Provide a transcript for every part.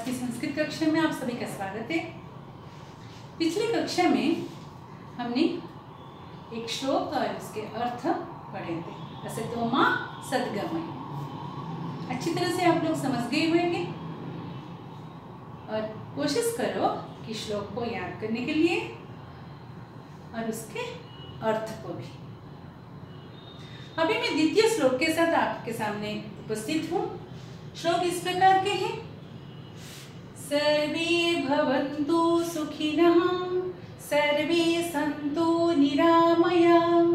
की संस्कृत कक्षा में आप सभी का स्वागत है। पिछली कक्षा में हमने एक श्लोक और उसके अर्थ पढ़े थे। असतो मा सद्गमय। अच्छी तरह से आप लोग समझ गए होंगे और कोशिश करो कि श्लोक को याद करने के लिए और उसके अर्थ को भी। अभी मैं द्वितीय श्लोक के साथ आपके सामने उपस्थित हूँ। श्लोक इस प्रकार के हैं। सर्वे भवन्तु सुखिनः, सर्वे सन्तु निरामयाः,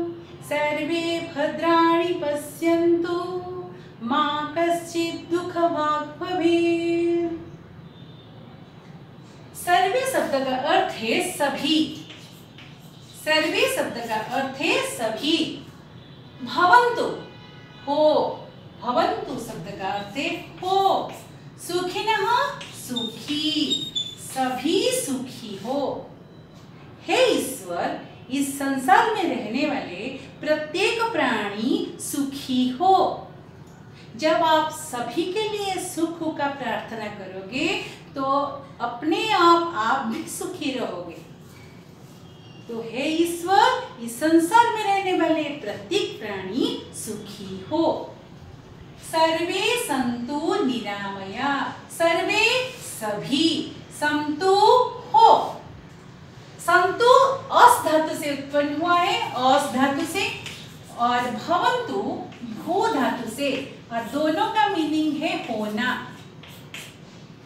सर्वे भद्राणि पश्यन्तु, मा कश्चित् दुःखभाग् भवेत्। सर्वे शब्द का अर्थ है सभी। सर्वे शब्द का अर्थ है सभी। भवन्तु हो, भवन्तु शब्द का अर्थ है हो। सुखिनः सुखी, सभी सुखी हो। हे ईश्वर, इस संसार में रहने वाले प्रत्येक प्राणी सुखी हो। जब आप सभी के लिए सुख का प्रार्थना करोगे तो अपने आप भी सुखी रहोगे। तो हे ईश्वर, इस संसार में रहने वाले प्रत्येक प्राणी सुखी हो। सर्वे सन्तु निरामया, सर्वे सभी, सन्तु हो। सन्तु अस धातु से उत्पन्न हुआ है, अस धातु से, और भवन्तु भू धातु से, और दोनों का मीनिंग है होना,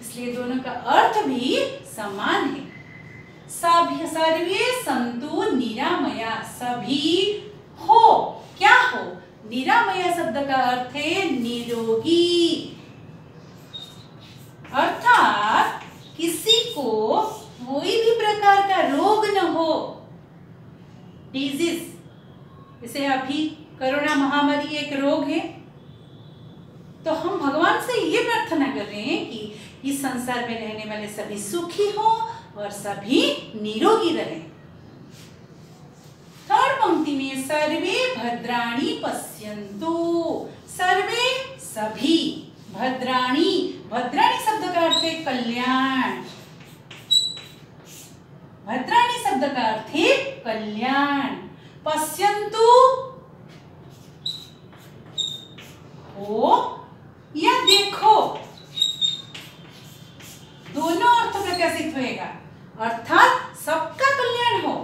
इसलिए दोनों का अर्थ भी समान है। सभी, सर्वे सन्तु निरामया, सभी हो। क्या हो? निरामया शब्द का अर्थ है निरोगी, अर्थात किसी को कोई भी प्रकार का रोग न हो। डिजीज, जैसे अभी कोरोना महामारी एक रोग है, तो हम भगवान से ये प्रार्थना कर रहे हैं कि इस संसार में रहने वाले सभी सुखी हो और सभी निरोगी रहे। थर्ड पंक्ति में सर्वे भद्राणि पश्यन्तु, सर्वे सभी, भद्राणि, भद्राणि शब्द का अर्थ है कल्याण। भद्राणि शब्द का अर्थ है कल्याण। पश्यन्तु हो या देखो, दोनों अर्थ प्रकाशित होएगा, अर्थात सबका कल्याण हो।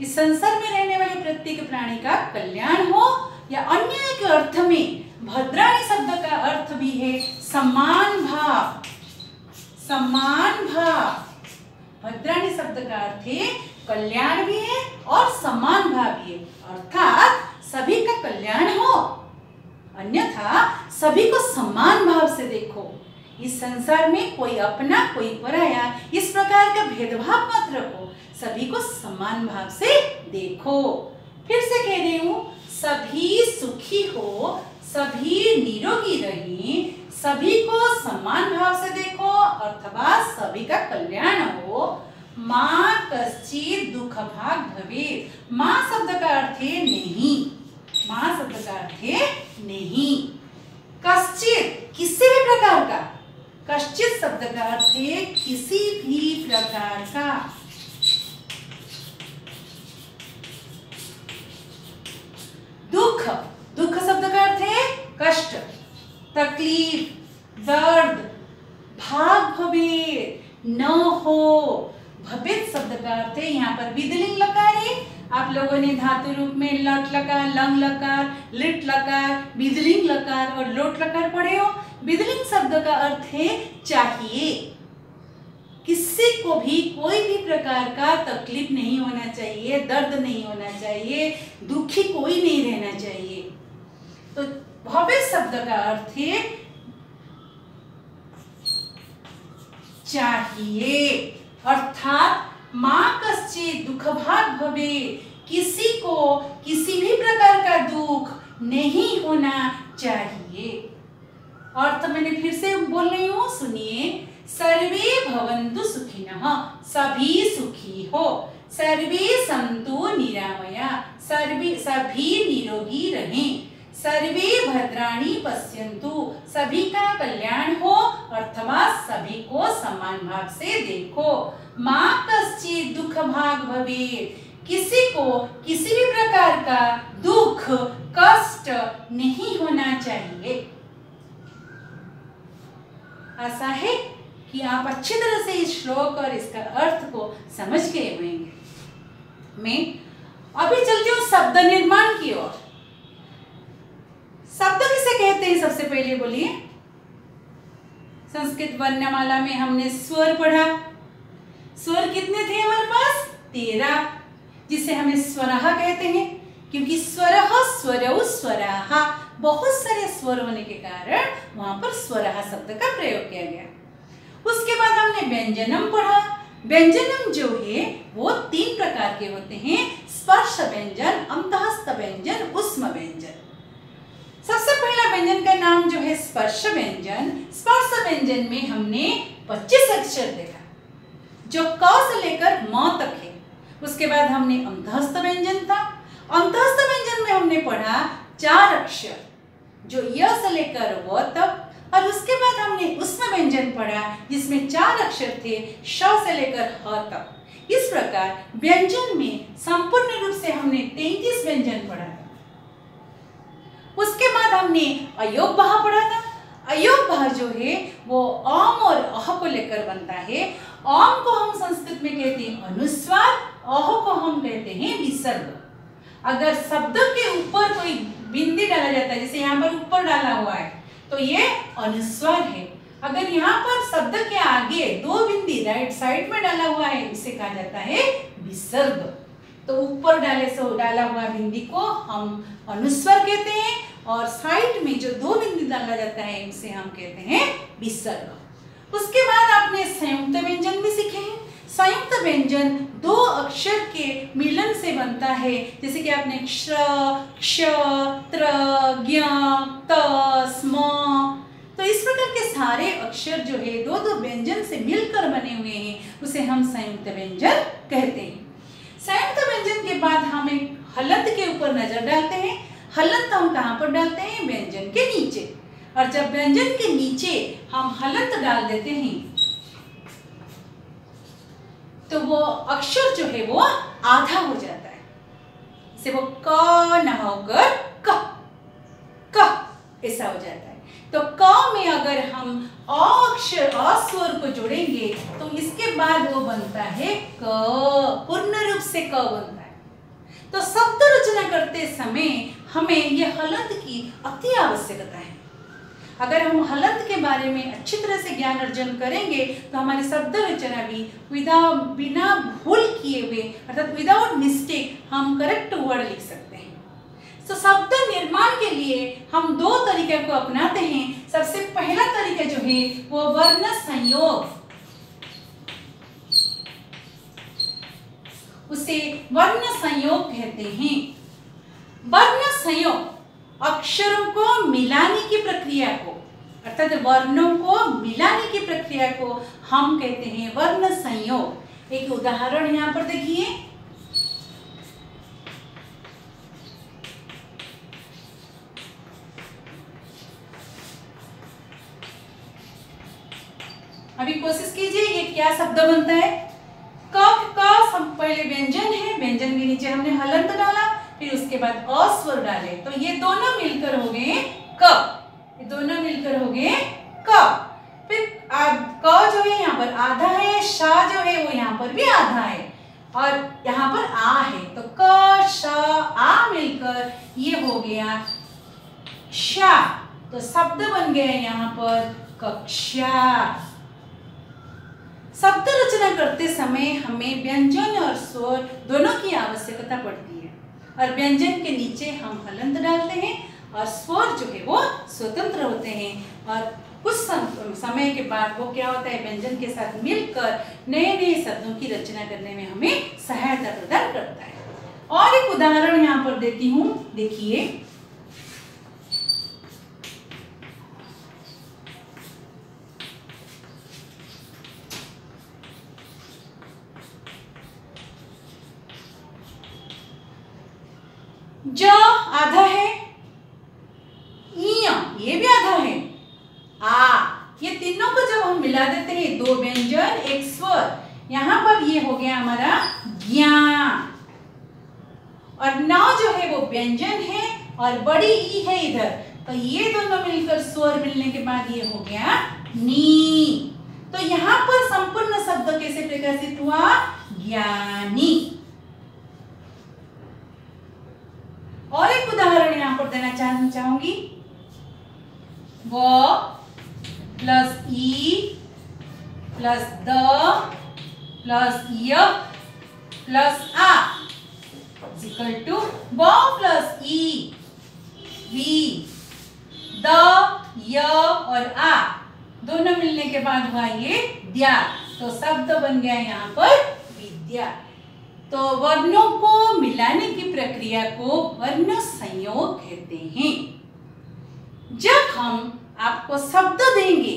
इस संसार में रहने वाले प्रत्येक प्राणी का कल्याण हो, या अन्य एक अर्थ में भद्राणि शब्द का अर्थ भी है समान भाव। समान भाव, भद्राणि शब्द का अर्थ है कल्याण भी है और समान भाव भी है, अर्थात सभी का कल्याण हो, अन्यथा सभी को समान भाव से देखो। इस संसार में कोई अपना कोई पराया, इस प्रकार का भेदभाव मत रखो, सभी को समान भाव से देखो। फिर से कह रही हूं, सभी सुखी हो, सभी निरोगी रहें, सभी को समान भाव से देखो, अर्थात सभी का कल्याण हो। मां कश्चित् दुःखभाग् भवेत्। मां शब्द का अर्थ है नहीं। मां शब्द का अर्थ है नहीं। कश्चित्, किसी भी प्रकार का। कश्चित् शब्द का अर्थ है किसी भी प्रकार का। दुख, दुख शब्द का अर्थ है कष्ट, तकलीफ, दर्द। भाग भवेत्, न हो। भवेत् शब्द का अर्थ है, यहाँ पर विधिलिंग लकार है। आप लोगों ने धातु रूप में लट लकार, लंग लकार, लिट लकार, विधिलिंग लकार और लोट लकार पढ़े हो। विधिलिंग शब्द का अर्थ है चाहिए। किसी को भी कोई भी प्रकार का तकलीफ नहीं होना चाहिए, दर्द नहीं होना चाहिए, दुखी कोई नहीं रहना चाहिए। तो भवेत् शब्द का अर्थ है चाहिए, अर्थात मां कश्चित् दुःखभाग् भवेत्, किसी को किसी भी प्रकार का दुख नहीं होना चाहिए। अर्थ मैंने फिर से बोल रही हूं, सुनिए। सर्वे भवन्तु सुखिनः, सभी सुखी हो। सर्वे सन्तु निरामया, सभी निरोगी रहें। सर्वे भद्राणि पश्यन्तु, सभी का कल्याण हो, अर्थात सभी को समान भाग से देखो। मा कश्चित् दुख भाग भवेत्, किसी को किसी भी प्रकार का दुख कष्ट नहीं होना चाहिए। आशा है कि आप अच्छी तरह से इस श्लोक और इसका अर्थ को समझ गए होंगे। मैं अभी चलती हूँ शब्द निर्माण की ओर। शब्द किसे कहते हैं सबसे पहले बोलिए। संस्कृत वर्णमाला में हमने स्वर पढ़ा। स्वर कितने थे हमारे पास? 13, जिसे हमें स्वरः कहते हैं, क्योंकि स्वरः स्वरौ स्वराः, बहुत सारे स्वर होने के कारण वहां पर स्वरः शब्द का प्रयोग किया गया। उसके बाद हमने व्यंजनम पढ़ा। व्यंजनम जो है वो 3 प्रकार के होते हैं, स्पर्श व्यंजन, अंतःस्थ व्यंजन, ऊष्म व्यंजन। सबसे पहला व्यंजन का नाम जो है स्पर्श व्यंजन। स्पर्श व्यंजन में हमने 25 अक्षर देखा, जो क से लेकर म तक है। उसके बाद हमने अंतःस्थ व्यंजन था। अंतःस्थ व्यंजन में हमने पढ़ा 4 अक्षर, जो य से लेकर व तक, और उसके बाद हमने ऊष्म व्यंजन पढ़ा, जिसमें 4 अक्षर थे, श से लेकर ह तक। इस प्रकार व्यंजन में संपूर्ण रूप से हमने 33 व्यंजन पढ़ा था। उसके बाद हमने अयोगभाह पढ़ा था। अयोगभाह जो है वो अम और अह को लेकर बनता है। अम को हम संस्कृत में कहते हैं अनुस्वार, अह को हम कहते हैं विसर्ग। अगर शब्द के ऊपर कोई बिंदी डाला जाता है, जैसे यहाँ पर ऊपर डाला हुआ है, तो ये अनुस्वार है। अगर यहाँ पर शब्द के आगे 2 बिंदी राइट साइड में डाला हुआ है, इसे कहा जाता है विसर्ग। तो ऊपर डाला हुआ बिंदी को हम अनुस्वार कहते हैं, और साइड में जो 2 बिंदी डाला जाता है उसे हम कहते हैं विसर्ग। उसके बाद आपने संयुक्त व्यंजन भी सीखे हैं। संयुक्त व्यंजन 2 अक्षर के मिलन से बनता है, जैसे कि आपने क्ष, क्ष, त्र, ज्ञ, त, स्म। तो इस प्रकार के सारे अक्षर जो है 2-2 व्यंजन से मिलकर बने हुए हैं, उसे हम संयुक्त व्यंजन कहते हैं। संयुक्त व्यंजन के बाद हम एक हलंत के ऊपर नजर डालते हैं। हलंत हम कहाँ पर डालते हैं? व्यंजन के नीचे। और जब व्यंजन के नीचे हम हलंत डाल देते हैं, तो वो अक्षर जो है वो आधा हो जाता है। इसे वो क न होकर क ऐसा हो जाता है। तो क में अगर हम अक्षर अस्वर को जोड़ेंगे तो इसके बाद वो बनता है क, पूर्ण रूप से क बनता है। तो शब्द रचना करते समय हमें ये हलंत की अति आवश्यकता है। अगर हम हलंत के बारे में अच्छी तरह से ज्ञान अर्जन करेंगे तो हमारी शब्द रचना भी बिना भूल किए हुए, अर्थात विदाउट मिस्टेक, हम करेक्ट वर्ड लिख सकते हैं। तो शब्द निर्माण के लिए हम 2 तरीके को अपनाते हैं। सबसे पहला तरीका जो है वो वर्ण संयोग, उसे वर्ण संयोग कहते हैं। वर्ण संयोग अक्षरों को मिलाने की प्रक्रिया को, अर्थात वर्णों को मिलाने की प्रक्रिया को हम कहते हैं वर्ण संयोग। एक उदाहरण यहाँ पर देखिए। अभी कोशिश कीजिए, ये क्या शब्द बनता है? क का पहले व्यंजन है, व्यंजन के नीचे हमने हलंत डाला, फिर उसके बाद अस्वर डाले, तो ये दोनों मिलकर हो गए क। ये दोनों मिलकर हो गए क। फिर क जो है यहाँ पर आधा है, शा जो है वो यहाँ पर भी आधा है, और यहाँ पर आ है, तो क श आ मिलकर ये हो गया शा। तो शब्द बन गया यहाँ पर कक्षा। शब्द रचना करते समय हमें व्यंजन और स्वर दोनों की आवश्यकता पड़ती है, और व्यंजन के नीचे हम हलंत डालते हैं और स्वर जो है वो स्वतंत्र होते हैं। और कुछ समय के बाद वो क्या होता है, व्यंजन के साथ मिलकर नए नए शब्दों की रचना करने में हमें सहायता प्रदान करता है। और एक उदाहरण यहाँ पर देती हूँ, देखिए। ज आधा है, मिला देते हैं, 2 व्यंजन 1 स्वर। यहाँ पर ये हो गया हमारा ज्ञा, और न जो है वो व्यंजन है और बड़ी ई है इधर, तो ये दोनों मिलकर स्वर मिलने के बाद ये हो गया नी। तो यहाँ पर संपूर्ण शब्द कैसे प्रकाशित हुआ? ज्ञानी। और एक उदाहरण यहाँ पर देना चाहूंगी, व plus E plus the plus य प्लस आ इक्वल टू व प्लस ई, वी, द, य और आ दोनों मिलने के बाद हुआ ये द्या। तो शब्द बन गया यहाँ पर विद्या। तो वर्णों को मिलाने की प्रक्रिया को वर्ण संयोग कहते हैं। जब हम आपको शब्द देंगे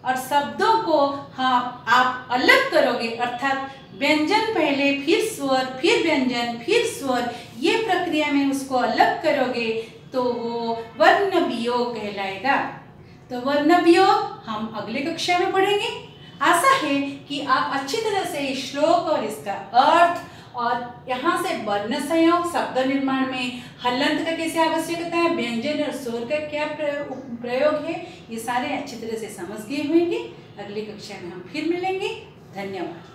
और शब्दों को आप अलग करोगे, अर्थात व्यंजन पहले फिर स्वर फिर व्यंजन फिर स्वर, ये प्रक्रिया में उसको अलग करोगे तो वो वर्ण वियोग कहलाएगा। तो वर्ण वियोग हम अगले कक्षा में पढ़ेंगे। आशा है कि आप अच्छी तरह से श्लोक और इसका अर्थ और यहाँ से वर्ण संयोग, शब्द निर्माण में हलंत का कैसे आवश्यकता है, व्यंजन और स्वर का क्या प्रयोग है, ये सारे अच्छी तरह से समझ गए होंगे। अगली कक्षा में हम फिर मिलेंगे। धन्यवाद।